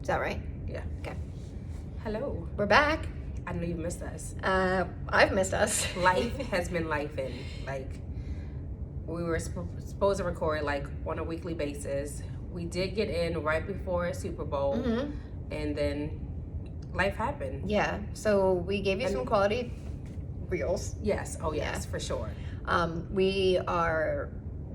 Is that right? Yeah. Okay. Hello. We're back. I know you've missed us. I've missed us. Life has been lifing. Like, we were supposed to record like on a weekly basis. We did get in right before Super Bowl, and then life happened. Yeah. So we gave you some quality reels. Yes. Oh yes, for sure.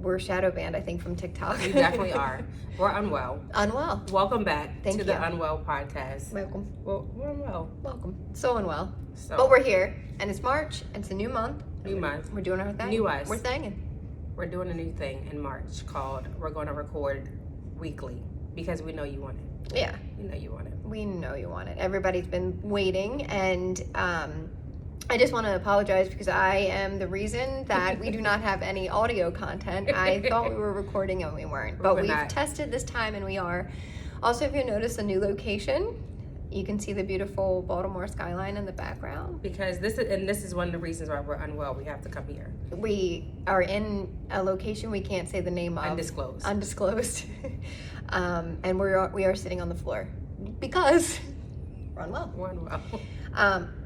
We're shadow banned, I think, from TikTok. We definitely are. We're Unwell. Unwell. Welcome back Thank to you. the Unwell podcast. Welcome. Well, we're Unwell. Welcome. So unwell. So, But we're here, and it's March, and it's a new month. New month. We're doing our thing. New us. We're thanging. We're doing a new thing in March called we're going to record weekly because we know you want it. Yeah. We know you want it. We know you want it. Everybody's been waiting, and I just want to apologize because I am the reason that we do not have any audio content. I thought we were recording and we weren't, but we've tested this time and we are. Also, if you notice a new location, you can see the beautiful Baltimore skyline in the background. Because this is one of the reasons why we're unwell. We have to come here. We are in a location we can't say the name of. Undisclosed. And we are sitting on the floor because we're unwell. We're unwell.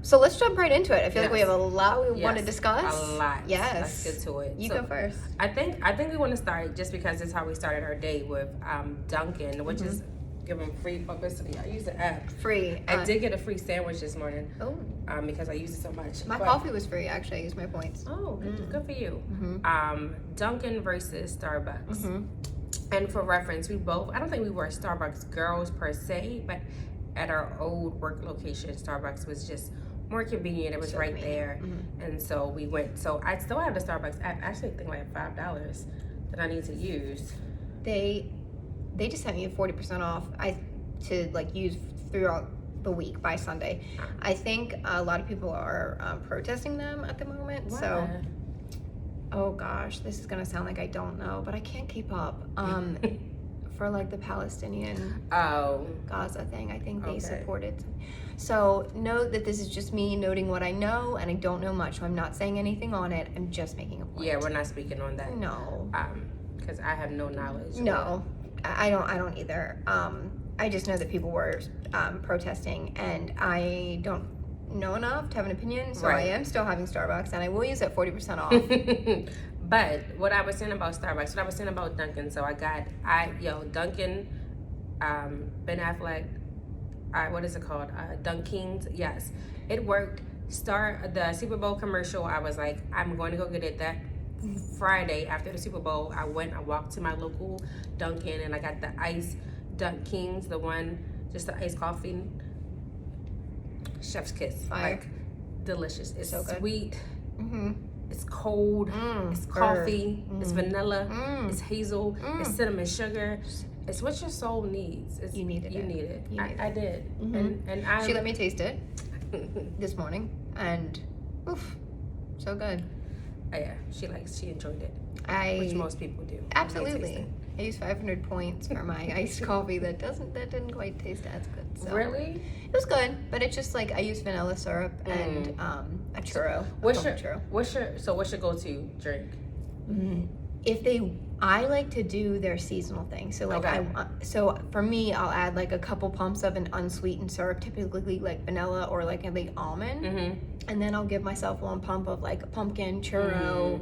So let's jump right into it. I feel like we have a lot we want to discuss. A lot. Yes. Let's get to it. You go first. I think we want to start just because it's how we started our day with Dunkin, which is giving free publicity. I use the app. Free. I did get a free sandwich this morning. Oh. Because I use it so much. My coffee was free. Actually, I used my points. Oh, good for you. Dunkin versus Starbucks. And for reference, I don't think we were Starbucks girls per se, but at our old work location, Starbucks was just more convenient. It was right there. And so we went. So I still have the Starbucks app. I actually think like $5 that I need to use. They just sent me a 40% off to like use throughout the week by Sunday. I think a lot of people are protesting them at the moment. Why? So, oh gosh, this is gonna sound like I don't know, but I can't keep up. For like the Palestinian Gaza thing, I think they supported. So note that this is just me noting what I know, and I don't know much, so I'm not saying anything on it. I'm just making a point. Yeah, we're not speaking on that. No. Because I have no knowledge. No, I don't either. I just know that people were protesting, and I don't know enough to have an opinion, so I am still having Starbucks, and I will use that 40% off. But what I was saying about Starbucks, what I was saying about Dunkin', so Dunkin', Ben Affleck, what is it called? Dunkin's, yes. It worked. The Super Bowl commercial, I was like, I'm going to go get it that Friday after the Super Bowl. I walked to my local Dunkin' and I got the iced Dunkin's, just the iced coffee. Chef's kiss. Fire. Like, delicious. It's so good. Sweet. It's cold. It's coffee. It's vanilla. It's hazel. It's cinnamon sugar. It's what your soul needs. You needed it. I did. And she let me taste it this morning, and oof, so good. Oh, yeah, she enjoyed it. Which most people do. Absolutely. I used 500 points for my iced coffee that didn't quite taste as good. So. Really? It was good, but it's just like I used vanilla syrup and a churro. What's your go-to drink? I like to do their seasonal thing. So like so for me, I'll add like a couple pumps of an unsweetened syrup, typically like vanilla or like almond, and then I'll give myself one pump of like a pumpkin churro.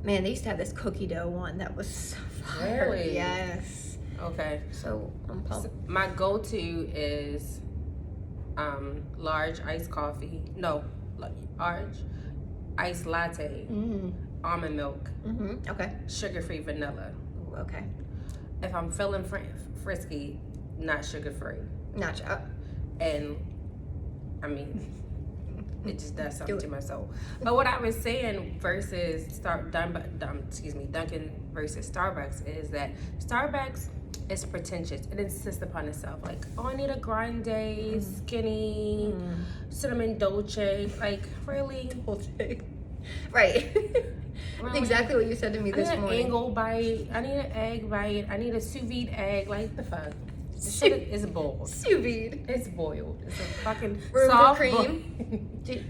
Man, they used to have this cookie dough one that was so fire. Really? Yes. Okay. So I'm pumped. So my go-to is large iced coffee. No, large iced latte. Almond milk. Okay. Sugar-free vanilla. Ooh, okay. If I'm feeling frisky, not sugar-free. And I mean, it just does something to my soul. But what I was saying versus Dunkin' versus Starbucks is that Starbucks is pretentious. It insists upon itself. Like, oh, I need a grande, skinny, cinnamon dolce. Like, really? Dolce. Right. Really? Exactly what you said to me this morning. I need an angle bite. I need an egg bite. I need a sous vide egg. Like, the fuck? This shit is boiled. Sous vide. It's boiled. It's a fucking room soft for cream. Did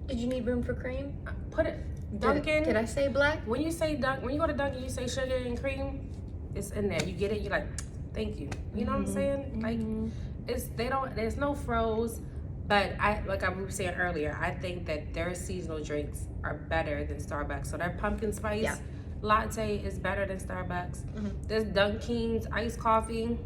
you need room for cream? Put it. Dunkin'. Did I say black? When you go to Dunkin', you say sugar and cream. It's in there. You get it. You're like, thank you. You know what I'm saying? Like, there's no froze. But like I was saying earlier, I think that their seasonal drinks are better than Starbucks. So their pumpkin spice latte is better than Starbucks. There's Dunkin's iced coffee.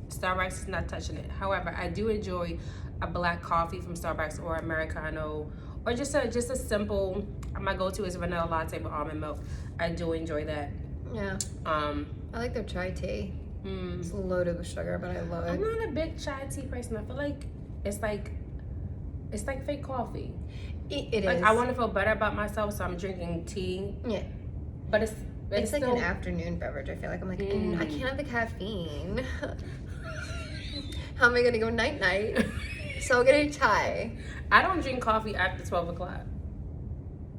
Starbucks is not touching it. However, I do enjoy a black coffee from Starbucks or Americano, or just a simple. My go-to is vanilla latte with almond milk. I do enjoy that. Yeah. I like their chai tea. It's loaded with sugar, but I love it. I'm not a big chai tea person. I feel like it's like fake coffee. It like, is. I want to feel better about myself, so I'm drinking tea. Yeah. But it's like still an afternoon beverage. I feel like I'm like, I can't have the caffeine. How am I gonna go night night? So I'll get a chai. I don't drink coffee after 12 o'clock.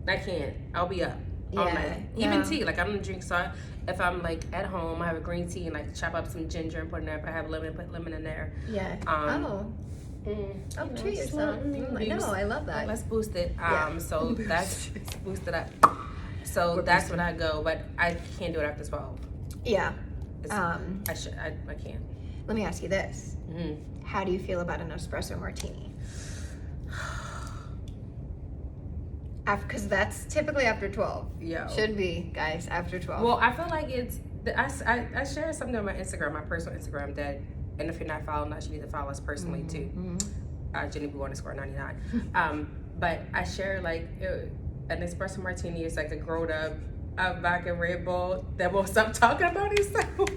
I can't. I'll be up all night. Even tea. Like, I don't drink. So if I'm like at home, I have a green tea and like chop up some ginger and put in there. If I have lemon, put lemon in there. Yeah. Treat yourself. No, I love that. Let's boost it. So that's boost it up. So that's when I go, but I can't do it after 12. Yeah. I can't. Let me ask you this. How do you feel about an espresso martini? Because that's typically after 12. Yeah. Should be, guys, after 12. Well, I feel like it's, I shared something on my Instagram, my personal Instagram, that, and if you're not following us, you need to follow us personally too. Jenny Boo _99. But I share like an espresso martini is like a grown up vodka Red Bull that won't stop talking about himself.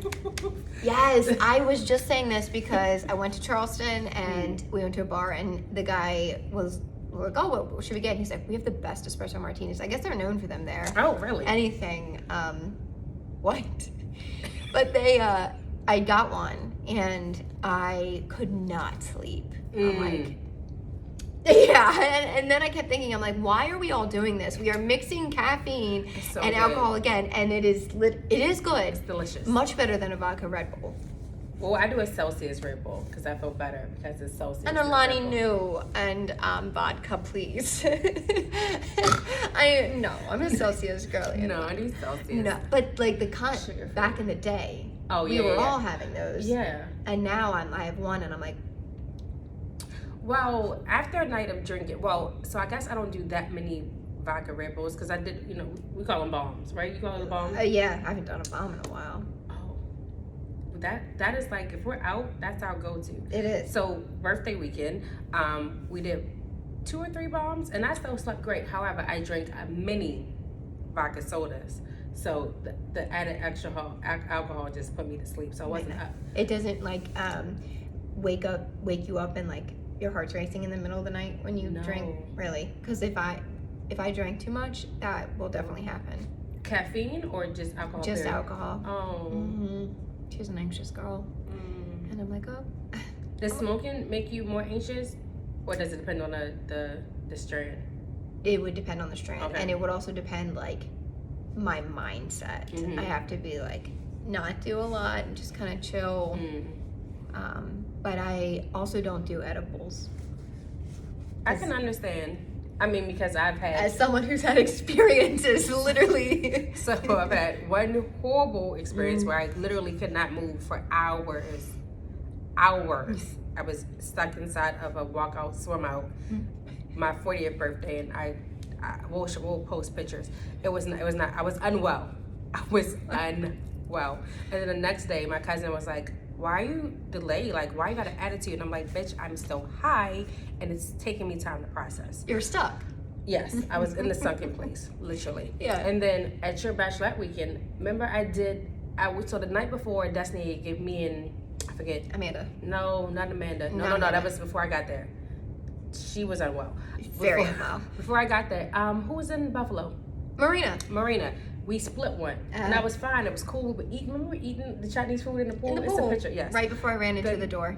Yes, I was just saying this because I went to Charleston and we went to a bar and the guy was like, oh, what should we get? And he's like, we have the best espresso martinis. I guess they're known for them there. Oh, really? Anything white. But I got one and I could not sleep. I'm like, and then I kept thinking, I'm like, why are we all doing this? We are mixing caffeine and alcohol again, and it is good. It's delicious. Much better than a vodka Red Bull. Well, I do a Celsius Red Bull because I feel better because it's Celsius. And Alani New and vodka, please. I'm a Celsius girl. No, I do Celsius. No, but like back in the day, we were all having those. Yeah. And now I have one, and I'm like. Well, after a night of drinking, so I guess I don't do that many vodka Red Bulls because I did, we call them bombs, right? You call them bombs? Yeah, I haven't done a bomb in a while. Oh, that is like, if we're out, that's our go-to. It is. So birthday weekend, we did 2 or 3 bombs, and I still slept great. However, I drank many vodka sodas, so the added extra alcohol just put me to sleep. So I wasn't up. It doesn't like wake you up and like. Your heart's racing in the middle of the night when you drink, really? Because if I drank too much, that will definitely happen. Caffeine or just alcohol? Just alcohol. Oh. She's an anxious girl, and I'm like, oh. Does smoking make you more anxious, or does it depend on the strain? It would depend on the strain, okay. And it would also depend like my mindset. I have to be like not do a lot and just kind of chill. But I also don't do edibles. I can understand. I mean, because I've had... As someone who's had experiences, literally. So I've had one horrible experience where I literally could not move for hours. I was stuck inside of a walkout, swim out. My 40th birthday, and we'll post pictures. It was not, I was unwell. I was unwell. And then the next day, my cousin was like, why are you delayed? Like, why you got an attitude? And I'm like, bitch, I'm still high, and it's taking me time to process. You're stuck. Yes, I was in the sunken place, literally. Yeah. And then at your bachelorette weekend, remember so the night before, Destiny gave me and, I forget. Amanda. No, not Amanda. No, that was before I got there. She was unwell. Very unwell. Before I got there, who was in Buffalo? Marina. We split one, and I was fine. It was cool. We were eating. Remember eating the Chinese food in the pool? It's a picture, yes. Right before I ran into the door,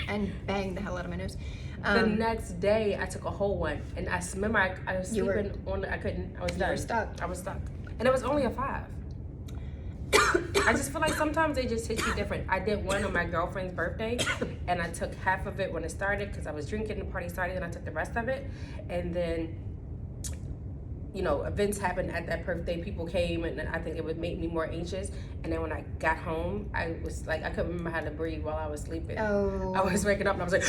and banged the hell out of my nose. The next day, I took a whole one, and I remember I was sleeping I was done. You were stuck. I was stuck, and it was only a 5. I just feel like sometimes they just hit you different. I did one on my girlfriend's birthday, and I took half of it when it started because I was drinking. The party started, and I took the rest of it, and then events happened at that birthday. People came, and I think it would make me more anxious. And then when I got home, I was like, I couldn't remember how to breathe while I was sleeping. Oh. I was waking up and I was like,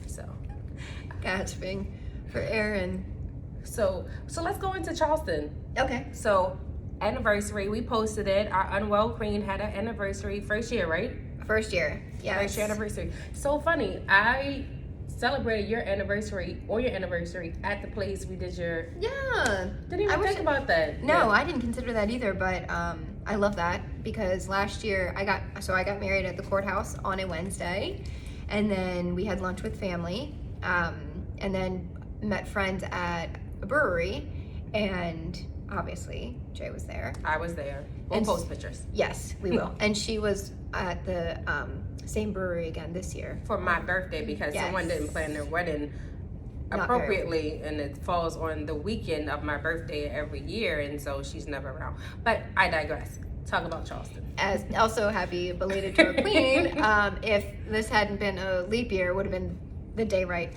so. Gasping for Aaron. So let's go into Charleston. Okay. So, anniversary, we posted it. Our Unwell Queen had an anniversary, first year, right? First year, yes. First year anniversary. So funny, I celebrated your anniversary at the place we did your... Yeah. Didn't even think about that. No, yeah. I didn't consider that either, but I love that because last year I got married at the courthouse on a Wednesday, and then we had lunch with family, and then met friends at a brewery, and obviously Jay was there. I was there. We'll post pictures. Yes, we will. And she was at the same brewery again this year for my birthday because someone didn't plan their wedding appropriately, and it falls on the weekend of my birthday every year, and so she's never around. But I digress. Talk about Charleston. As also happy belated to our queen. If this hadn't been a leap year, it would have been the day right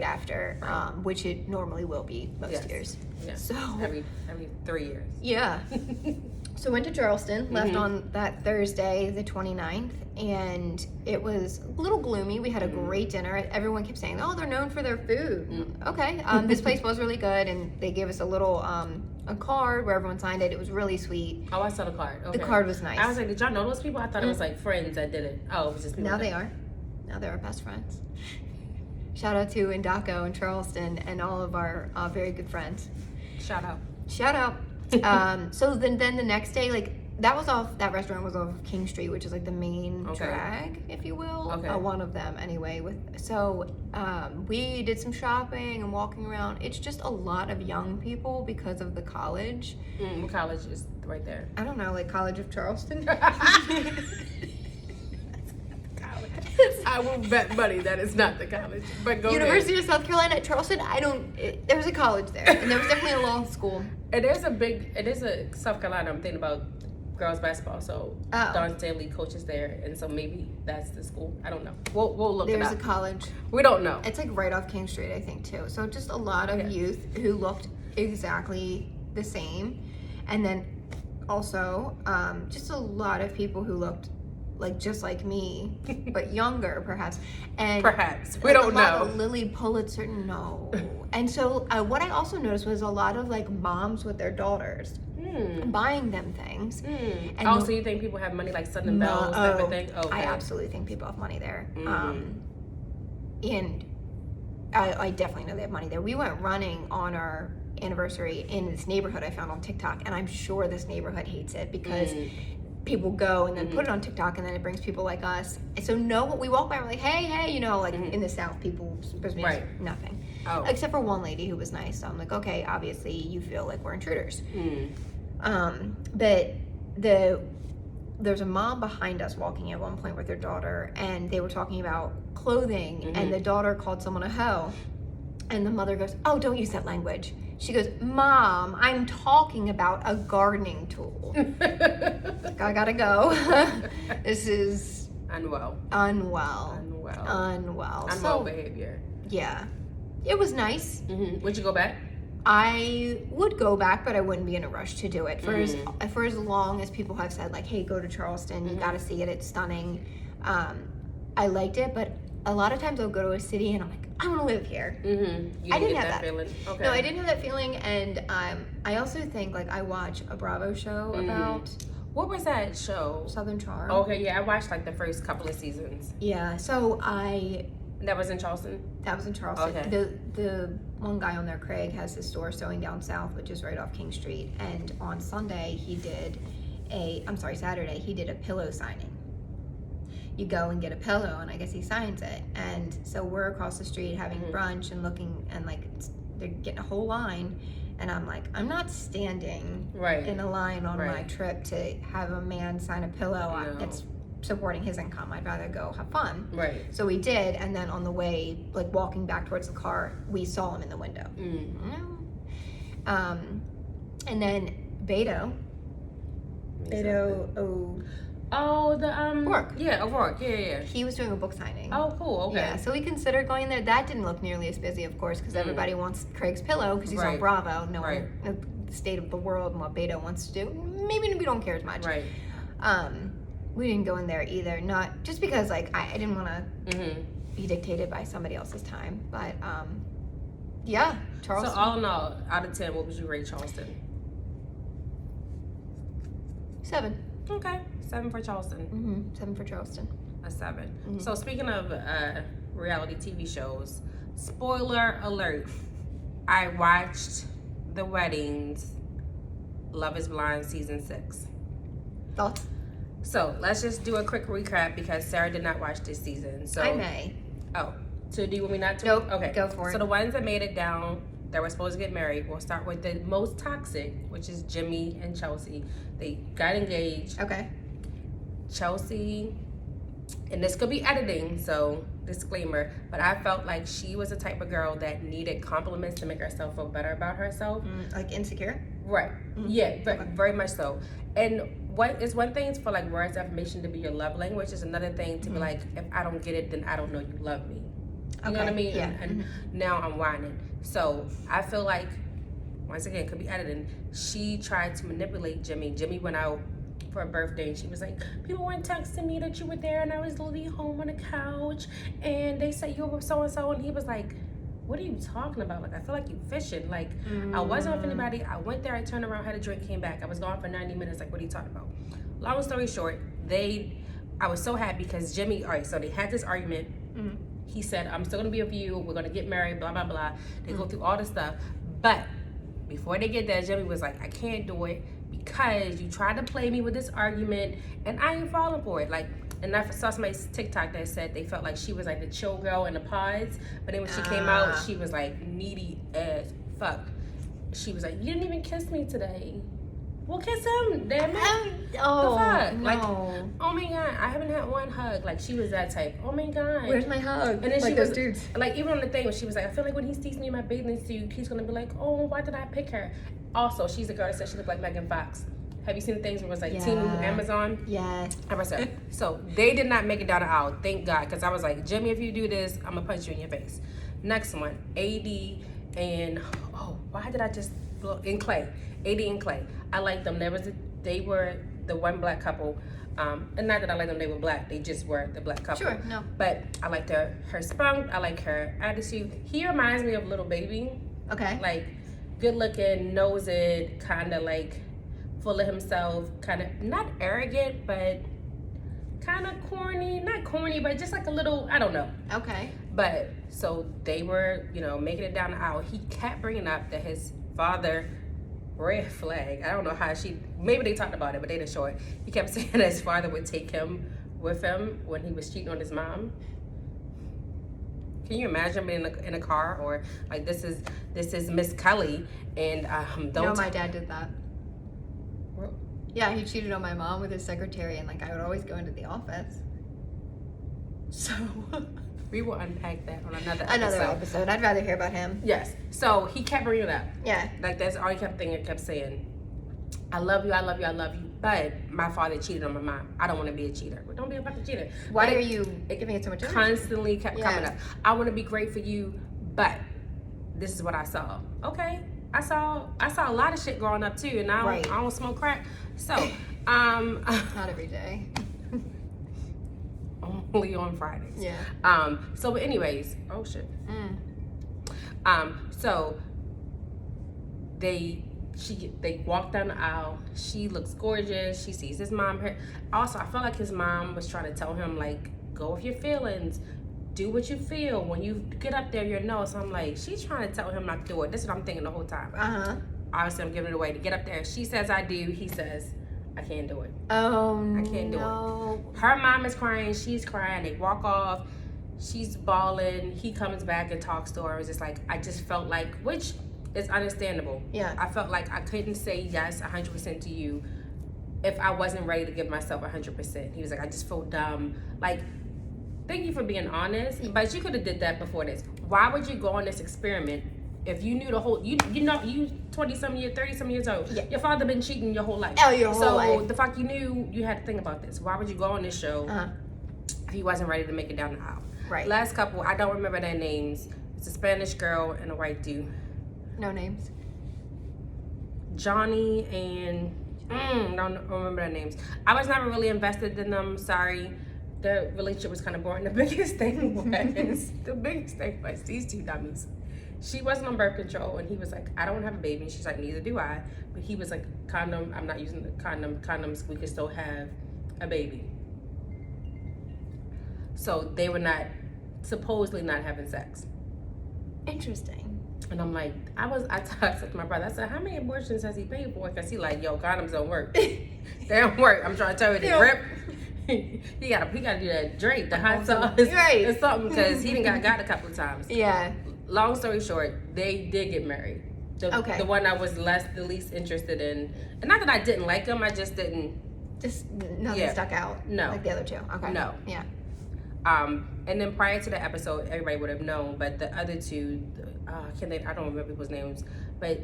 after, which it normally will be most years. Yeah. So every 3 years. Yeah. So went to Charleston, left on that Thursday, the 29th, and it was a little gloomy. We had a great dinner. Everyone kept saying, "Oh, they're known for their food." Okay. This place was really good, and they gave us a little a card where everyone signed it. It was really sweet. Oh, I saw the card. Okay. The card was nice. I was like, did y'all know those people? I thought it was like friends that did it. Oh, it was just people. Now they are. Now they're our best friends. Shout out to Indako and Charleston and all of our very good friends. Shout out. So then the next day, like that restaurant was off King Street, which is like the main drag, if you will. Okay. One of them anyway. We did some shopping and walking around. It's just a lot of young people because of the college. What college is right there? I don't know, like College of Charleston. I will bet money that it's not the college. But go University ahead. of South Carolina at Charleston. There was a college there, and there was definitely a law school. It is a South Carolina. I'm thinking about girls basketball. So Don Stanley coaches there, and so maybe that's the school. I don't know. We'll look it up. There's a college. We don't know. It's like right off King Street, I think, too. So just a lot of youth who looked exactly the same, and then also just a lot of people who looked like just like me, but younger perhaps. And perhaps we don't know. A lot of Lily Pulitzer, no. And so what I also noticed was a lot of like moms with their daughters buying them things. And so you think people have money like Southern Bells type of thing? Okay. I absolutely think people have money there. And I definitely know they have money there. We went running on our anniversary in this neighborhood I found on TikTok, and I'm sure this neighborhood hates it because people go and then put it on TikTok, and then it brings people like us. And so we walk by and we're like, hey, like in the South, people supposed to be nothing. Oh. Except for one lady who was nice. So I'm like, okay, obviously you feel like we're intruders. But there's a mom behind us walking at one point with her daughter, and they were talking about clothing, and the daughter called someone a hoe, and the mother goes, "Oh, don't use that language." She goes, "Mom, I'm talking about a gardening tool." I gotta go. This is Unwell behavior. Yeah, it was nice. Would you go back? I would go back, but I wouldn't be in a rush to do it for as long as people have said, like, "Hey, go to Charleston. You got to see it. It's stunning." I liked it, but a lot of times I'll go to a city and I'm like, I want to live here. I didn't have that feeling. Okay. No, I didn't have that feeling, and I also think like I watch a Bravo show about. What was that show? Southern Charm. Okay, yeah, I watched like the first couple of seasons. Yeah, so That was in Charleston? That was in Charleston. Okay. The one guy on there, Craig, has his store Sewing Down South, which is right off King Street. And on Saturday, he did a pillow signing. You go and get a pillow, and I guess he signs it. And so we're across the street having brunch and looking, and like they're getting a whole line. And I'm like, I'm not standing in a line on my trip to have a man sign a pillow. No. It's supporting his income. I'd rather go have fun. Right. So we did, and then on the way, like walking back towards the car, we saw him in the window. And then Beto Oh, the O'Rourke. Yeah, O'Rourke. Yeah. He was doing a book signing. Oh, cool. Okay. Yeah, so we considered going there. That didn't look nearly as busy, of course, because everybody wants Craig's pillow because he's on Bravo. No one, the state of the world and what Beto wants to do. Maybe we don't care as much. Right. We didn't go in there either. Not just because like I didn't want to be dictated by somebody else's time, but yeah, Charleston. So all in all, out of 10, what would you rate Charleston? 7. Okay, 7 for Charleston. 7 for Charleston. A 7. So speaking of reality TV shows, spoiler alert, I watched The Weddings, Love is Blind season 6. Thoughts? So let's just do a quick recap because Sarah did not watch this season. So I may. Oh, so do you want me not to? Nope. Okay, go for it. So the ones that made it down, that were supposed to get married, we'll start with the most toxic, which is Jimmy and Chelsea. They got engaged. Okay. Chelsea, and this could be editing, so disclaimer, but I felt like she was the type of girl that needed compliments to make herself feel better about herself. Like insecure? Right. Yeah, very much so. And what is one thing for like words of affirmation to be your love language is another thing to be like, if I don't get it, then I don't know you love me. You know what I mean? Yeah. And now I'm whining. So I feel like, once again, could be editing, she tried to manipulate Jimmy. Jimmy went out for a birthday and she was like, people weren't texting me that you were there and I was literally home on the couch and they said you were so-and-so, and he was like, what are you talking about? Like, I feel like you fishing. Like, I wasn't with anybody. I went there, I turned around, had a drink, came back. I was gone for 90 minutes. Like, what are you talking about? Long story short, I was so happy because Jimmy, all right, so they had this argument. He said, I'm still gonna be with you. We're gonna get married, blah, blah, blah. They go through all this stuff. But before they get there, Jimmy was like, I can't do it because you tried to play me with this argument and I ain't falling for it. Like, and I saw somebody's TikTok that said they felt like she was like the chill girl in the pods, but then when she came out, she was like needy as fuck. She was like, you didn't even kiss me today. Well, kiss him, damn it. Oh, the fuck? no. Like, oh my God, I haven't had one hug. Like, she was that type. Oh my God. Where's my hug? And then like she was, those dudes. like, even on the thing when she was like, I feel like when he sees me in my bathing suit, he's gonna be like, oh, why did I pick her? Also, she's the girl that said she looked like Megan Fox. Have you seen the things where it was like Team Amazon? Yes. So they did not make it down the aisle, thank God, because I was like, Jimmy, if you do this, I'm gonna punch you in your face. Next one, AD and why did I just in Clay? AD and Clay. I like them. They were the one black couple. And not that I like them, they were black. They just were the black couple. Sure, no. But I liked her spunk. I like her attitude. He reminds me of Little Baby. Okay. Like, good looking, knows it, kind of like full of himself, kind of not arrogant, but kind of corny. Not corny, but just like a little, I don't know. Okay. But so they were, making it down the aisle. He kept bringing up that his father, red flag. I don't know how maybe they talked about it, but they didn't show it. He kept saying that his father would take him with him when he was cheating on his mom. Can you imagine being in a car or like this is Miss Kelly and No, my dad did that. Yeah, he cheated on my mom with his secretary, and like I would always go into the office. So we will unpack that on another episode. I'd rather hear about him. Yes. So he kept bringing it up. Yeah. Like that's all he kept saying. I love you, I love you, I love you. But my father cheated on my mom. I don't want to be a cheater. Well, don't be a fucking cheater. Why are you giving it so much attention? Constantly kept coming up. I want to be great for you, but this is what I saw. Okay. I saw a lot of shit growing up too, and I don't smoke crack. So, not every day. Only on Fridays. Yeah. So, but anyways, oh shit. So they walk down the aisle. She looks gorgeous. She sees his mom. Also, I felt like his mom was trying to tell him like, go with your feelings. Do what you feel. When you get up there, you'll know. So I'm like, she's trying to tell him not to do it. This is what I'm thinking the whole time. Obviously, I'm giving it away. To get up there, she says I do. He says I can't do it. Oh, I can't do it. Her mom is crying. She's crying. They walk off. She's bawling. He comes back and talks to her. It's just like, I just felt like, which is understandable. Yeah. I felt like I couldn't say yes 100% to you if I wasn't ready to give myself 100%. He was like, I just feel dumb. Like, thank you for being honest, but you could have did that before this. Why would you go on this experiment if you knew the whole, you 20-some years, 30-some years old, Yeah. your father been cheating your whole life. Oh, your whole life. So the fact you knew you had to think about this. Why would you go on this show if he wasn't ready to make it down the aisle? Right. Last couple, I don't remember their names. It's a Spanish girl and a white dude. No names. Johnny and don't remember their names. I was never really invested in them. Sorry. The relationship was kind of boring. The biggest thing was these two dummies. She wasn't on birth control, and he was like, I don't want to have a baby. And she's like, neither do I. But he was like, condom, I'm not using the condoms, we can still have a baby. So they were not, supposedly not having sex. Interesting. And I'm like, I talked to my brother, I said, how many abortions has he paid for? Because he like, yo, condoms don't work. They don't work. I'm trying to tell you, they rip. he gotta do that drink, the hot sauce, right, or something, because he done got a couple of times. Yeah. Long story short, they did get married. The one I was the least interested in, and not that I didn't like him, I just didn't. Just nothing stuck out. No. Like the other two. Okay. No. Yeah. And then prior to the episode, everybody would have known, but the other two, I don't remember people's names, but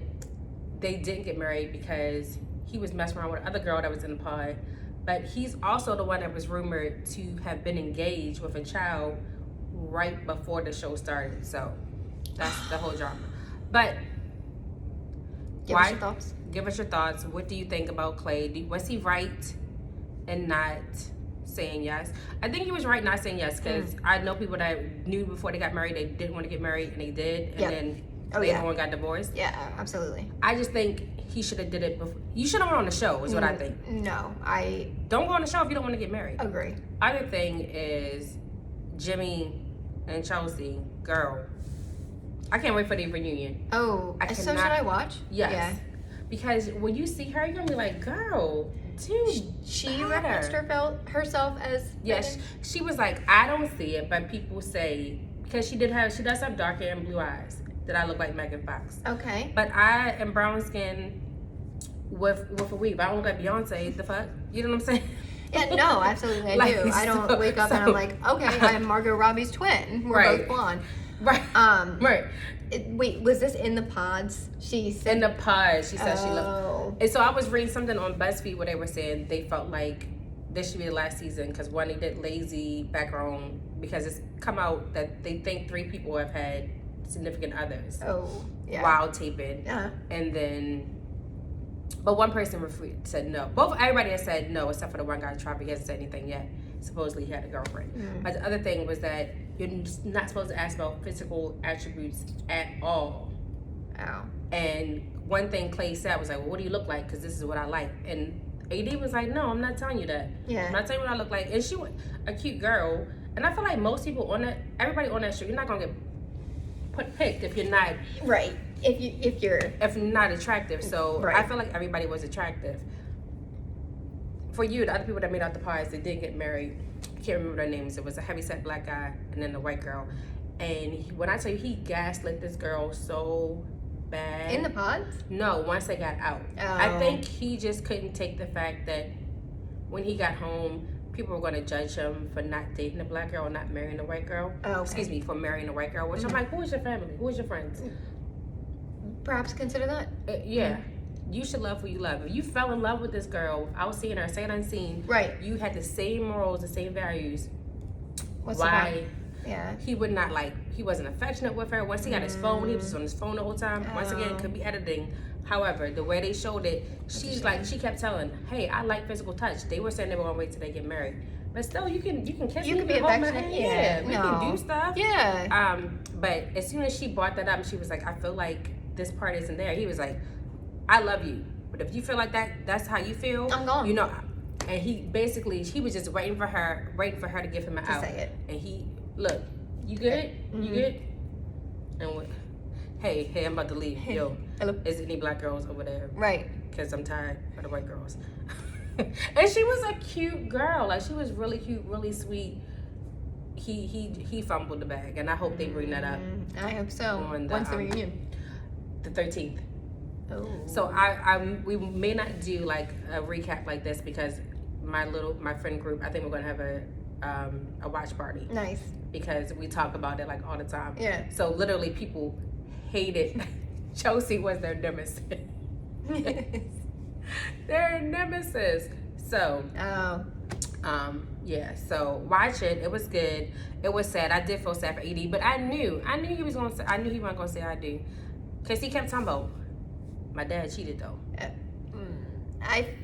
they didn't get married because he was messing around with another girl that was in the pod. But he's also the one that was rumored to have been engaged with a child right before the show started. So that's the whole drama. But Give us your thoughts. Give us your thoughts. What do you think about Clay? Was he right in not saying yes? I think he was right not saying yes, because I know people that knew before they got married they didn't want to get married, and they did, and then later on got divorced. Yeah, absolutely. I just think he should have did it before. You should have went on the show, is what I think. No, I don't go on the show if you don't want to get married. Agree. Other thing is Jimmy and Chelsea, girl, I can't wait for the reunion. Oh, so should I watch? Yes. Yeah. Because when you see her, you're gonna be like, girl, dude, she referenced herself as yes. She was like, I don't see it, but people say, because she does have dark hair and blue eyes, that I look like Megan Fox. Okay. But I am brown skin with a weave. I don't look like Beyonce. The fuck, you know what I'm saying? Yeah, no, absolutely, I do. I don't wake up and I'm like, okay, I'm Margot Robbie's twin. We're both blonde. Right. Right. Wait, was this in the pods? She said in the pods. She said she loved. And so I was reading something on BuzzFeed where they were saying they felt like this should be the last season because one, they did lazy background because it's come out that they think 3 people have had significant others. Oh, yeah. While taping. Yeah. And then, but one person said no. Everybody has said no except for the one guy tried, he hasn't said anything yet. Supposedly he had a girlfriend. But the other thing was that you're not supposed to ask about physical attributes at all. Oh. And one thing Clay said was like, well, what do you look like? Because this is what I like. And AD was like, no, I'm not telling you that. Yeah. I'm not telling you what I look like. And she was a cute girl. And I feel like most people everybody on that show, you're not going to get picked if you're not. Right. If you're not attractive. So I feel like everybody was attractive. For you, the other people that made out the pies, they did get married. I can't remember their names. It was a heavyset black guy and then the white girl. And when I tell you, he gaslit this girl so bad. In the pods? No, once they got out. Oh. I think he just couldn't take the fact that when he got home, people were going to judge him for not dating a black girl or not marrying a white girl. Oh, okay. Excuse me, for marrying a white girl. Which I'm like, who is your family? Who is your friends? Perhaps consider that. Yeah. You should love who you love. If you fell in love with this girl without seeing her, saying unseen, right? You had the same morals, the same values. What's why? Yeah. He would not he wasn't affectionate with her. Once he got his phone, he was on his phone the whole time. Once again, could be editing. However, the way they showed it, she kept telling, "Hey, I like physical touch." They were saying they were gonna wait till they get married, but still, you can kiss me. You can be affectionate. Yeah, we can do stuff. Yeah. But as soon as she brought that up, she was like, "I feel like this part isn't there." He was like, I love you, but if you feel like that's how you feel, I'm gone. You know, and he was just waiting for her to give him an out. Say it. And he, look, you good? Mm-hmm. You good? And hey, I'm about to leave. Yo, hello. Is any black girls over there? Right. Because I'm tired of the white girls. And she was a cute girl. Like she was really cute, really sweet. He fumbled the bag, and I hope they bring that up. I hope so. When's the reunion? The 13th. Oh. So we may not do like a recap like this because my friend group, I think we're gonna have a watch party. Nice. Because we talk about it like all the time. Yeah. So literally people hated. Chelsea was their nemesis. Their nemesis. So, yeah. So watch it. It was good. It was sad. I did feel sad for Ed, but I knew he was gonna say. I knew he wasn't gonna say I do, cause he kept talking about my dad cheated though.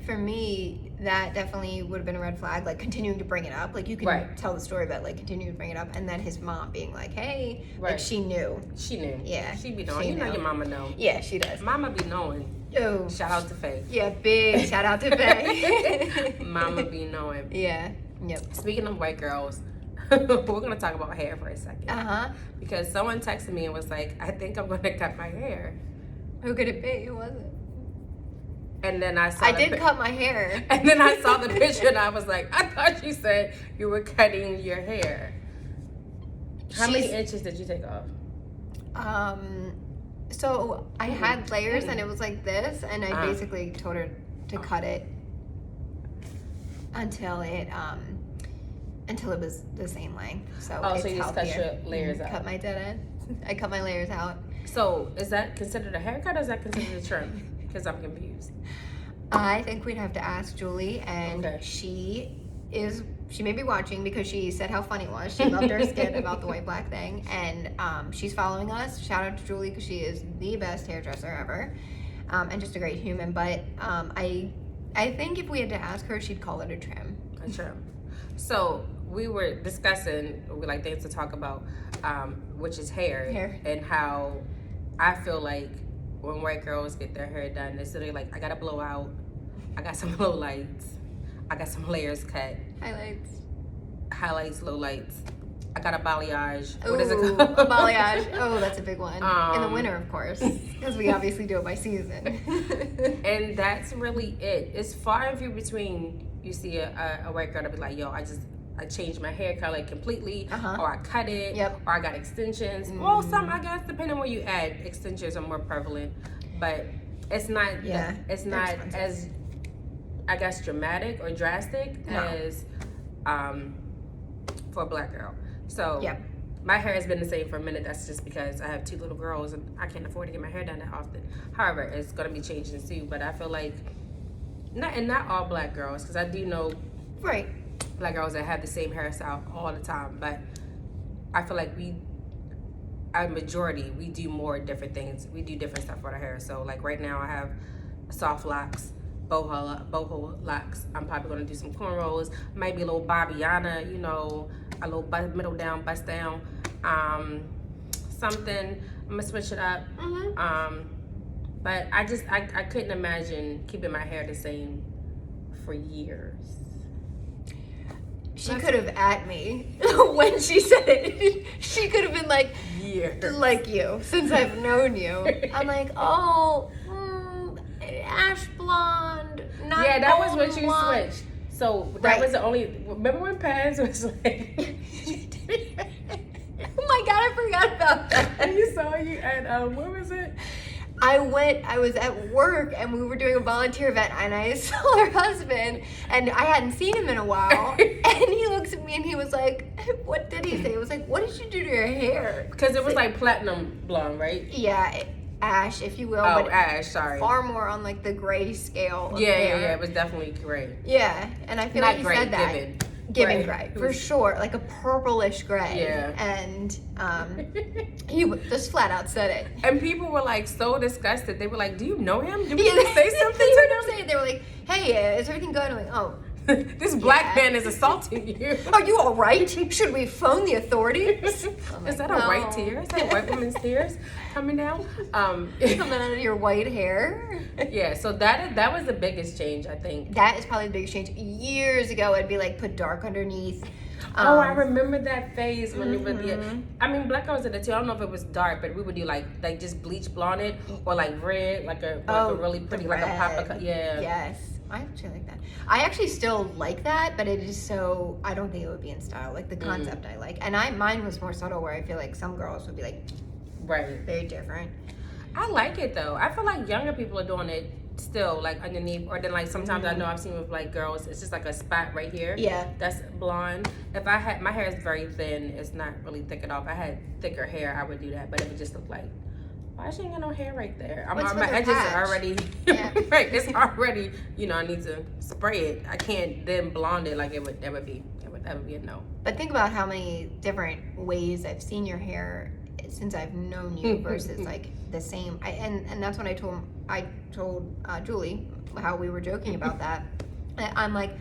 For me, that definitely would have been a red flag. Like continuing to bring it up. Like you can tell the story, but like continuing to bring it up, and then his mom being like, "Hey," like she knew. She knew. Yeah. She be knowing. You know your mama know. Yeah, she does. Mama be knowing. Oh. Shout out to Faye. Yeah, big shout out to Faye. Mama be knowing. Yeah. Yep. Speaking of white girls, we're gonna talk about hair for a second. Because someone texted me and was like, "I think I'm gonna cut my hair." Who could it be? Who was it? And then I saw. I did cut my hair. And then I saw the picture and I was like, I thought you said you were cutting your hair. How many inches did you take off? So I had layers and it was like this, and I basically told her to cut it until it was the same length. So so you just cut your layers out. Cut my dead end. I cut my layers out. So is that considered a haircut or is that considered a trim? Because I'm confused. I think we'd have to ask Julie, and she may be watching because she said how funny it was. She loved our skit about the white black thing, and she's following us. Shout out to Julie because she is the best hairdresser ever, and just a great human. But I think if we had to ask her, she'd call it a trim. A trim. So we were discussing like things to talk about, which is hair, and how I feel like when white girls get their hair done, it's literally like, I got a blowout, I got some low lights, I got some layers cut, highlights, low lights, I got a balayage. What is it called? A balayage. Oh, that's a big one. In the winter, of course, because we obviously do it by season. And that's really it. It's far and few between you see a white girl to be like, yo, I changed my hair color completely, or I cut it, or I got extensions. Well, some, I guess, depending on where you add, extensions are more prevalent, but it's not. It's not as, I guess, dramatic or drastic as for a black girl. So my hair has been the same for a minute. That's just because I have 2 little girls and I can't afford to get my hair done that often. However, it's gonna be changing soon. But I feel like not all black girls, because I do know black girls that have the same hairstyle all the time, but I feel like we do more different things. We do different stuff with our hair. So like right now I have soft locks, boho locks. I'm probably gonna do some cornrows, maybe a little Bobbiana, you know, a little middle down, bust down, something. I'm gonna switch it up. But I couldn't imagine keeping my hair the same for years. She could have at me when she said it. She could have been like, like you, since I've known you. I'm like, ash blonde, not that was when you blonde. switched. So that was the only. Remember when Paz was like? Oh my God, I forgot about that. And you saw you at where was it? I was at work and we were doing a volunteer event and I saw her husband and I hadn't seen him in a while and he looks at me and he was like, what did he say? It was like, what did you do to your hair? Because it was like platinum blonde, right? Yeah, ash, if you will. Oh, but ash, sorry. Far more on like the gray scale of hair. hair. It was definitely gray. Yeah, and I feel like he said that. Giving gray, for sure, like a purplish gray. Yeah. And he just flat out said it. And people were like so disgusted. They were like, "Do you know him? Did we say say something to him?" They were like, "Hey, is everything good?" I'm like, "Oh." This black man is assaulting you. Are you all right? Should we phone the authorities? Is that a white tear? Is that white woman's tears coming down? Coming out of your white hair? Yeah, so that was the biggest change, I think. That is probably the biggest change. Years ago, I'd be like, put dark underneath. I remember that phase when it would be. I mean, black girls did it too. I don't know if it was dark, but we would do like just bleach blonde it or like red, like a really pretty, like a pop. Yeah. Yes. I actually like that. I actually still like that, but it is so, I don't think it would be in style. Like the concept I like. And mine was more subtle where I feel like some girls would be like, very different. I like it though. I feel like younger people are doing it still, like underneath, or then like sometimes I know I've seen with like girls, it's just like a spot right here. Yeah. That's blonde. If I had, my hair is very thin, it's not really thick at all. If I had thicker hair, I would do that, but it would just look like why she ain't got no hair right there? My edges are already right. It's already, I need to spray it. I can't then blonde it like that would be a no. But think about how many different ways I've seen your hair since I've known you versus like the same. And that's when I told Julie how we were joking about that. I'm like,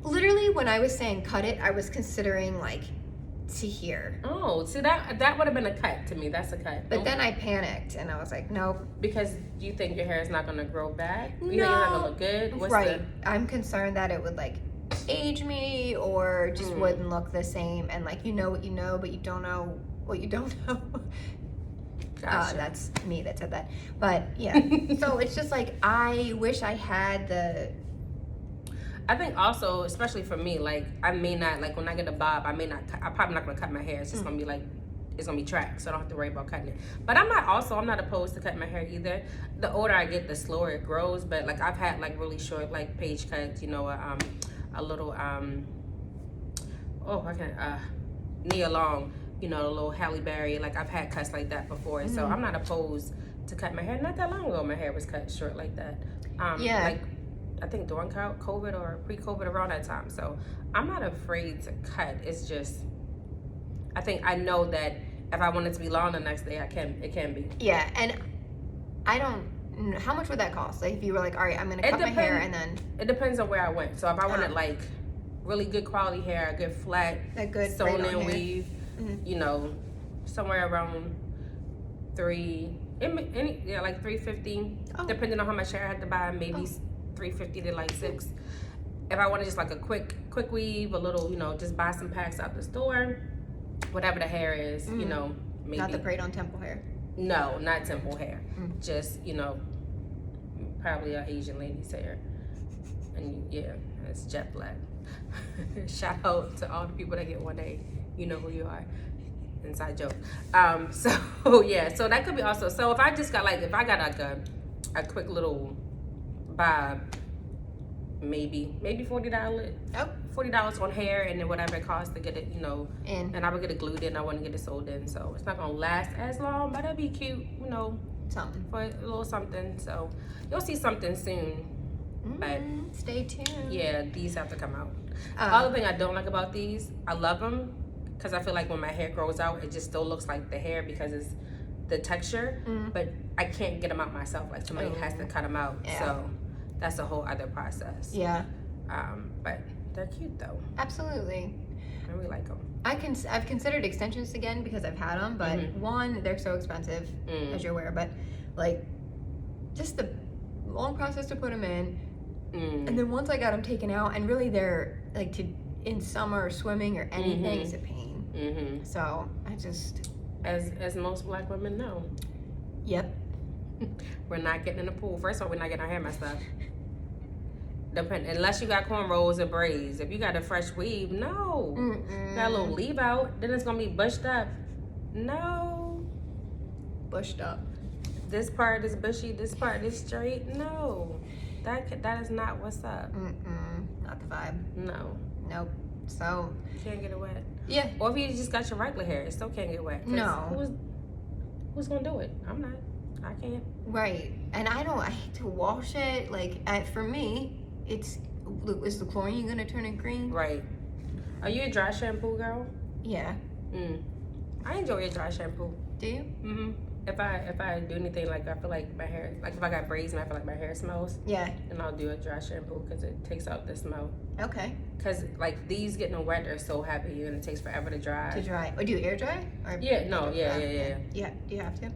literally when I was saying cut it, I was considering like to here. Oh, see that would have been a cut to me. That's a cut. But then I panicked and I was like, nope. Because you think your hair is not gonna grow back? You think No. it's not gonna look good? Right. I'm concerned that it would like age me or just wouldn't look the same, and like you know what you know, but you don't know what you don't know. Gotcha. That's me that said that. But yeah. So it's just like I wish I had the. I think also, especially for me, like I may not, like when I get a bob, I'm probably not gonna cut my hair. It's just gonna be like, it's gonna be tracked, so I don't have to worry about cutting it. But I'm not opposed to cutting my hair either. The older I get, the slower it grows. But like I've had like really short like page cuts, a little knee long, a little Halle Berry. Like I've had cuts like that before, so I'm not opposed to cut my hair. Not that long ago, my hair was cut short like that. Like I think during COVID or pre-COVID, around that time. So I'm not afraid to cut. It's just, I think I know that if I want it to be long the next day, it can be. Yeah, and I don't. How much would that cost? Like if you were like, all right, I'm gonna cut my hair and then. It depends on where I went. So if I wanted like really good quality hair, a good flat, sewn in weave, somewhere around like $350, depending on how much hair I had to buy, maybe $350 to like $600. If I wanted just like a quick weave, a little, just buy some packs out the store, whatever the hair is, maybe. Not the braid on temple hair. No, not temple hair. Just, probably an Asian lady's hair. And yeah, it's jet black. Shout out to all the people that get 1A. You know who you are. Inside joke. So yeah, so that could be also. So if I got like a quick little bob, maybe $40. $40 on hair, and then whatever it costs to get it, in. And I would get it glued in. I wouldn't get it sold in, so it's not gonna last as long, but it'd be cute, something for a little something. So you'll see something soon. But stay tuned. Yeah, these have to come out. The other thing I don't like about these, I love them because I feel like when my hair grows out, it just still looks like the hair because it's the texture. But I can't get them out myself. Like somebody has to cut them out. Yeah. So that's a whole other process. Yeah. But they're cute though. Absolutely. I really like them. I've considered extensions again because I've had them, but one, they're so expensive, as you're aware. But like, just the long process to put them in. And then once I got them taken out, and really they're like in summer or swimming or anything, it's a pain. So I just, as most black women know. Yep. We're not getting in the pool. First of all, we're not getting our hair messed up. Unless you got cornrows or braids. If you got a fresh weave, no. Got a little leave out, then it's gonna be bushed up. No. Bushed up. This part is bushy. This part is straight. No. That is not what's up. Not the vibe. No. Nope. So you can't get it wet. Yeah. Or if you just got your regular hair, it still can't get wet. No. Who's gonna do it? I'm not. I can't. Right. And I hate to wash it. Like for me, is the chlorine gonna turn it green? Right. Are you a dry shampoo girl? Yeah. I enjoy a dry shampoo. Do you? If I do anything, like I feel like my hair, like if I got braids and I feel like my hair smells, yeah, then I'll do a dry shampoo because it takes out the smell. Okay. Because like these getting wet are so heavy and it takes forever to dry. Oh, do you air dry? Or yeah. Yeah. Do you have to?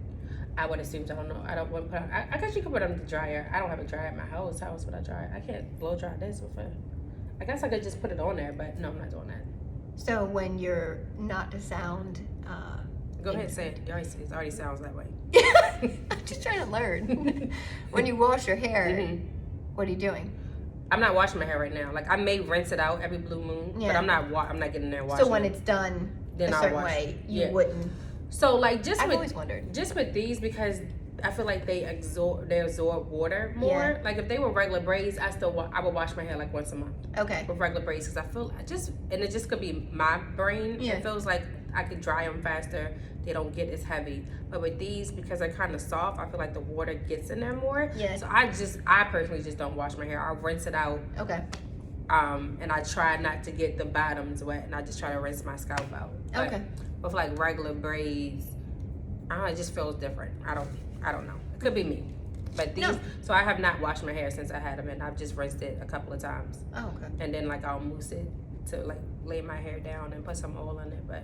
I would assume. I don't know. I don't want to put. I guess you could put it on the dryer. I don't have a dryer at my house. How else would I dry? I can't blow dry this with it. I guess I could just put it on there, but no, I'm not doing that. So when you're not to sound. Go ahead and say it. It already sounds that way. I'm just trying to learn. When you wash your hair, what are you doing? I'm not washing my hair right now. Like I may rinse it out every blue moon, but I'm not getting there washing. So when it's done then a certain way, you wouldn't. So like I've always wondered. Just with these, because I feel like they absorb water more. Yeah. Like if they were regular braids, I would wash my hair like once a month. Okay. With regular braids, because I feel and it just could be my brain. Yeah. It feels like I could dry them faster. They don't get as heavy. But with these, because they're kind of soft, I feel like the water gets in there more. Yeah. So I personally just don't wash my hair. I'll rinse it out. Okay. And I try not to get the bottoms wet, and I just try to rinse my scalp out. But okay. with like regular braids, I don't know, it just feels different. I don't know. It could be me. But these, so I have not washed my hair since I had them, and I've just rinsed it a couple of times. Oh, okay. And then like I'll mousse it to like lay my hair down and put some oil in it, but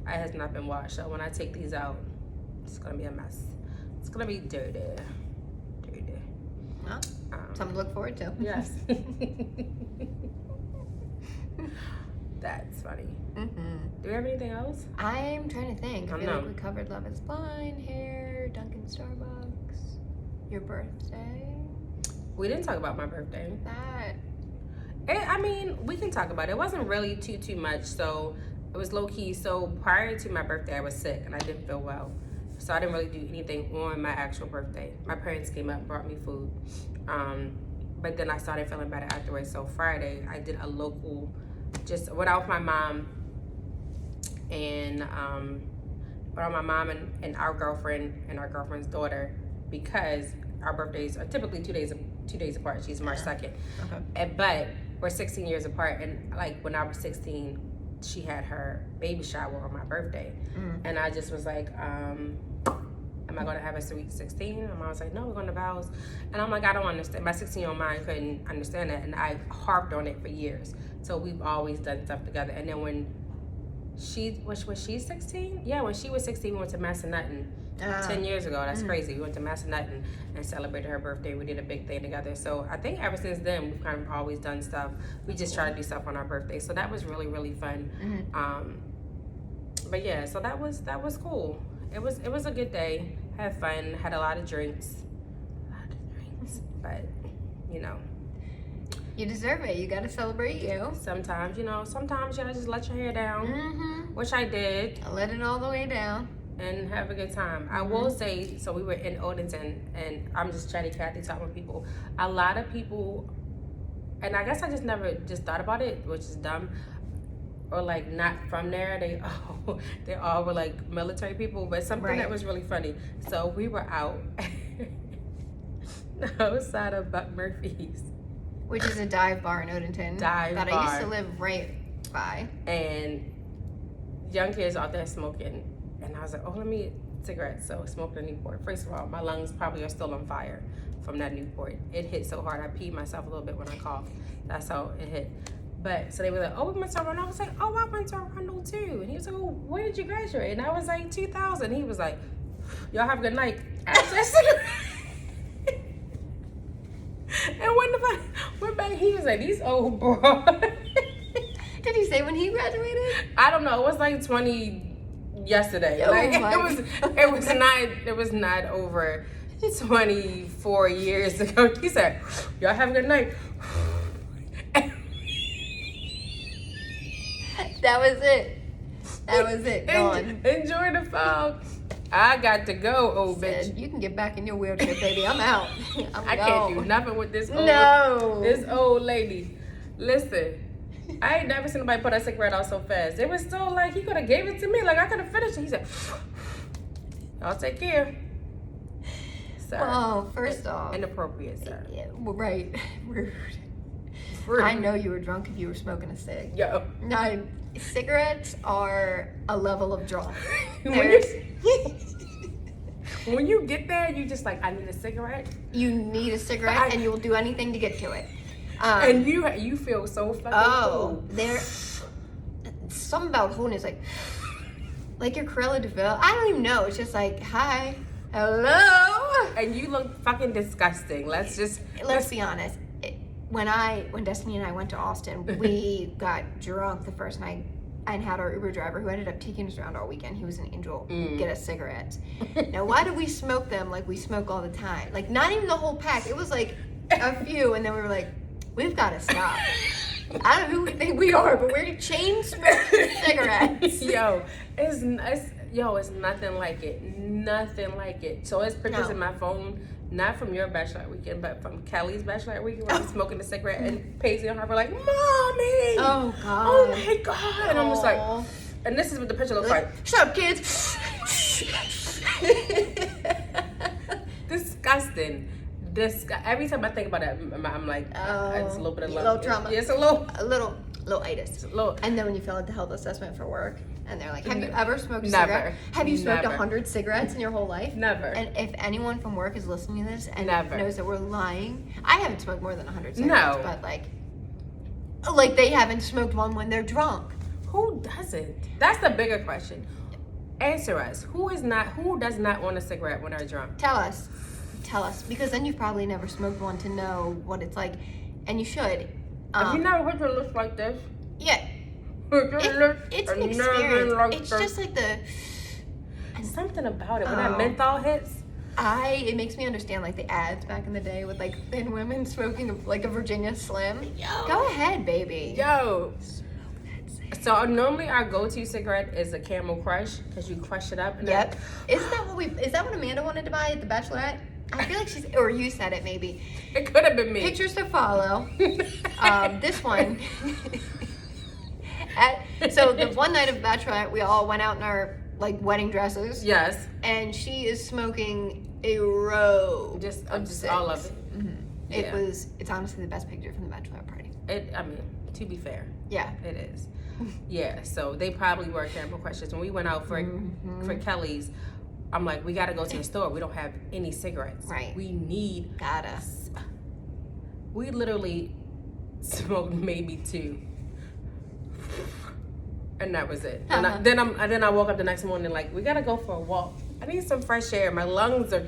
it has not been washed. So when I take these out, it's gonna be a mess. It's gonna be dirty. Well, something to look forward to. Yes. That's funny. Mm-hmm. Do we have anything else? I'm trying to think. I feel know. like we covered Love is Blind, hair, Dunkin, Starbucks, your birthday. We didn't talk about my birthday. That. I mean, we can talk about it. It wasn't really too much, so it was low key. So prior to my birthday, I was sick and I didn't feel well, so I didn't really do anything on my actual birthday. My parents came up, brought me food, but then I started feeling better afterwards. So Friday, I did a local, just went out with my mom and our girlfriend and our girlfriend's daughter, because our birthdays are typically 2 days apart. She's March 2nd. Okay. But we're 16 years apart, and like when I was 16, she had her baby shower on my birthday. And I just was like, am I gonna have a sweet 16? And I was like, no, we're going to Vows. And I'm like, I don't understand. My 16-year-old mind couldn't understand that, and I harped on it for years. So we've always done stuff together. And then when she was she 16? Yeah, when she was 16, we went to Massanutten 10 years ago. That's crazy. We went to Massanutten and celebrated her birthday. We did a big thing together. So I think ever since then, we've kind of always done stuff. We just try to do stuff on our birthday. So that was really, really fun. But yeah, so that was cool. It was a good day. Had fun. Had a lot of drinks. But you know, you deserve it. You got to celebrate you. Sometimes you gotta just let your hair down, which I did. I let it all the way down. And have a good time. I will say, so we were in Odenton, and I'm just chatty Cathy talking with people. A lot of people, and I guess I just never just thought about it, which is dumb, or like not from there. They all were like military people, but something that was really funny. So we were out outside of Buck Murphy's, which is a dive bar in Odenton that I used to live right by. And young kids out there smoking. And I was like, oh, let me cigarettes. So smoking a Newport. First of all, my lungs probably are still on fire from that Newport. It hit so hard, I peed myself a little bit when I coughed. That's how it hit. But so they were like, oh, we went to Arundel. I was like, oh, I went to Arundel too. And he was like, oh, when did you graduate? And I was like, 2000. He was like, y'all have a good night. I said, cigarette. And when the went back, he was like, these old boys. Did he say when he graduated? I don't know. It was like 20 yesterday. Oh like my it was not over 24 years ago. He said, y'all have a good night. That was it. That was it. Gone. Enjoy the fog. I got to go, old Said, bitch. you can get back in your wheelchair, baby. I'm out. I can't do nothing with this old lady. Listen, I ain't never seen nobody put a cigarette out so fast. It was still like he could have gave it to me. Like I could have finished it. He said, I'll take care. Sir. Well, first off. Inappropriate, sir. Yeah, well, right. Rude. I know you were drunk if you were smoking a cig. Yo. No, cigarettes are a level of drunk. When you get there, you just like, I need a cigarette. You need a cigarette, and you'll do anything to get to it. And you feel so fucking cool. There's something about holding it's like your Cruella de Vil. I don't even know. It's just like, hi, hello. And you look fucking disgusting. Let's be honest. When Destiny and I went to Austin, we got drunk the first night and had our Uber driver, who ended up taking us around all weekend. He was an angel. Get us cigarettes. Now, why do we smoke them like we smoke all the time? Like, not even the whole pack. It was like a few, and then we were like, we've got to stop. I don't know who we think we are, but we're chain smoking cigarettes. It's nothing like it. Nothing like it. So it's pictures in my phone, not from your bachelorette weekend, but from Kelly's bachelorette weekend, where he's smoking a cigarette and Paisley and Harper like, Mommy! Oh, God. Oh, my God. And I'm just like, And this is what the picture looks like. Shut up, kids. Disgusting. Every time I think about it, I'm like, it's a little bit of little trauma. Yes, a little itis. Little. And then when you fill out the health assessment for work, and they're like, "Have you ever smoked a Never. cigarette? Have you smoked Never. 100 cigarettes in your whole life?" Never. And if anyone from work is listening to this and Never. knows that we're lying, I haven't smoked more than 100 cigarettes, No. but like they haven't smoked one when they're drunk. Who doesn't? That's the bigger question. Answer us. Who does not want a cigarette when they're drunk? Tell us, because then you've probably never smoked one to know what it's like, and you should. Have you never heard it looks like this? Yeah. It's an experience. It's just like something about it when that menthol hits. It makes me understand like the ads back in the day with like thin women smoking like a Virginia Slim. Yo. Go ahead, baby. Yo. So normally our go-to cigarette is a Camel Crush because you crush it up. And Yep. Is that what Amanda wanted to buy at the Bachelorette? I feel like or you said it maybe. It could have been me. Pictures to follow. This one. So the one night of Bachelorette, we all went out in our like wedding dresses. Yes. And she is smoking a row. Just six. all of it. Mm-hmm. Yeah. It's honestly the best picture from the Bachelorette party. To be fair. Yeah. It is. Yeah. So they probably were Camel Crushes. When we went out for Kelly's, I'm like, we got to go to the store. We don't have any cigarettes. Right. We need. Gotta. We literally smoked maybe 2. And that was it. And then I woke up the next morning like, we gotta go for a walk. I need some fresh air. My lungs they're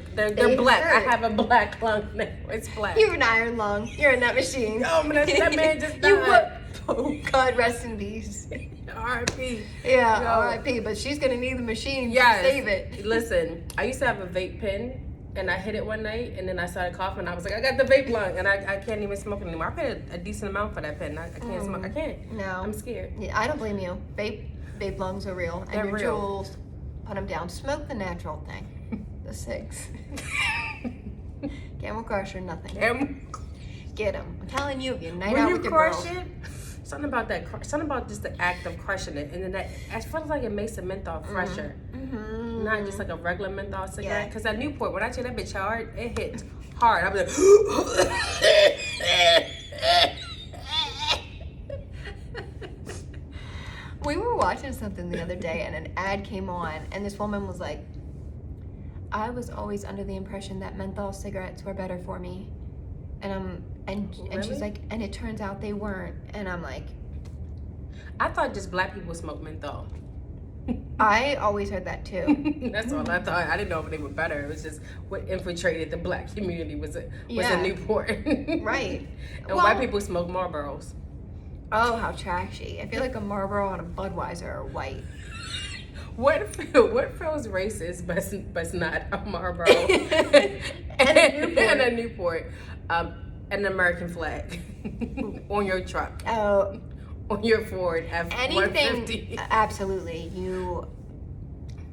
black. Hurt. I have a black lung now. It's black. You have an iron lung. You're in that machine. Oh, man, that man just died. You what? Oh, God rest in peace. R.I.P. Yeah, Yo. R.I.P. But she's gonna need the machine Yes. to save it. Listen, I used to have a vape pen. And I hit it one night, and then I started coughing. I was like, I got the vape lung, and I can't even smoke it anymore. I paid a decent amount for that pen. I can't smoke. I can't. No. I'm scared. Yeah, I don't blame you. Vape lungs are real. And They're your real. jewels, put them down. Smoke the natural thing. The 6. Camel Crush or nothing. Get them. I'm telling you, if you're night When out you with your crush girls. it, something about just the act of crushing it, and then that I feel like it makes the menthol fresher, not just like a regular menthol cigarette. Yeah. Because that Newport, when I check that bitch hard, it hit hard. I'm like, We were watching something the other day, and an ad came on, and this woman was like, "I was always under the impression that menthol cigarettes were better for me," and Really? she's like, "And it turns out they weren't," and I'm like, I thought just black people smoke menthol. I always heard that too. That's all I thought. I didn't know if they were better. It was just what infiltrated the black community was a Newport. Right. And white people smoke Marlboros. Oh, how trashy! I feel like a Marlboro and a Budweiser are white. What feels racist but not a Marlboro And a Newport. and a Newport, an American flag on your truck, Oh, on your Ford F-150. anything? Absolutely,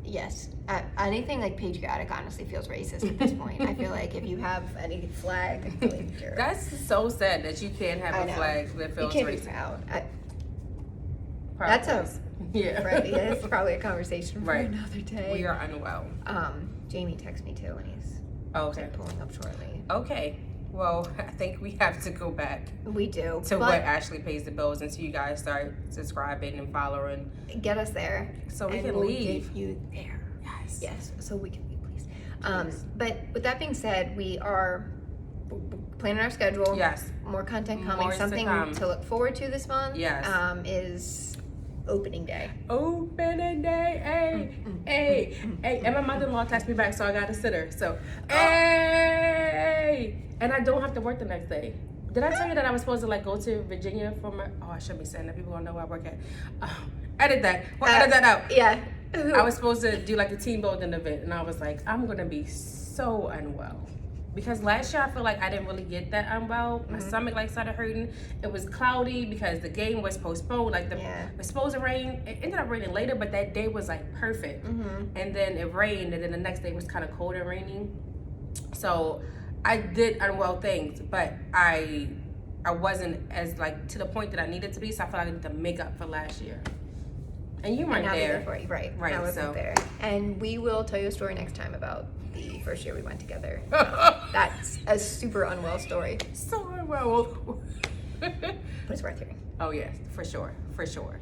yes. Anything like patriotic honestly feels racist at this point. I feel like if you have any flag, I feel like you're. That's so sad that you can't I have a know. flag that You feels can't be racist. proud. That's That's yeah. Right, yeah, it's probably a conversation for Right. another day. We are unwell. Jamie texted me too, and he's Okay. pulling up shortly. Okay. Well, I think we have to go back We do. to but what actually pays the bills until you guys start subscribing and following. get us there. So we and can we'll leave. Get you there. Yes. Yes, so we can leave, please. Please. But with that being said, we are planning our schedule. Yes. More content coming. More to Something come. to look forward to this month. Yes. Is opening day. Opening day, hey. And my mother-in-law texted me back, so I got a sitter. So, hey. And I don't have to work the next day. Did I tell you that I was supposed to like go to Virginia for my? Oh, I shouldn't be saying that. People gonna know where I work at. Edit that. Well, edit that out. Yeah. I was supposed to do like a team building event, and I was like, I'm gonna be so unwell. Because last year I feel like I didn't really get that unwell. My stomach like started hurting. It was cloudy because the game was postponed. Like it was supposed to rain. It ended up raining later, but that day was like perfect. And then it rained, and then the next day was kind of cold and raining. So I did unwell things, but I wasn't as like to the point that I needed to be. So I feel like I need to make up for last year. And you weren't and I'll be there. for you. Right. Right, I wasn't so. there. And we will tell you a story next time about the first year we went together. That's a super unwell story. So unwell. But it's worth hearing. Oh, yes, for sure. For sure.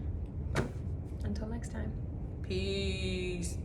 Until next time. Peace.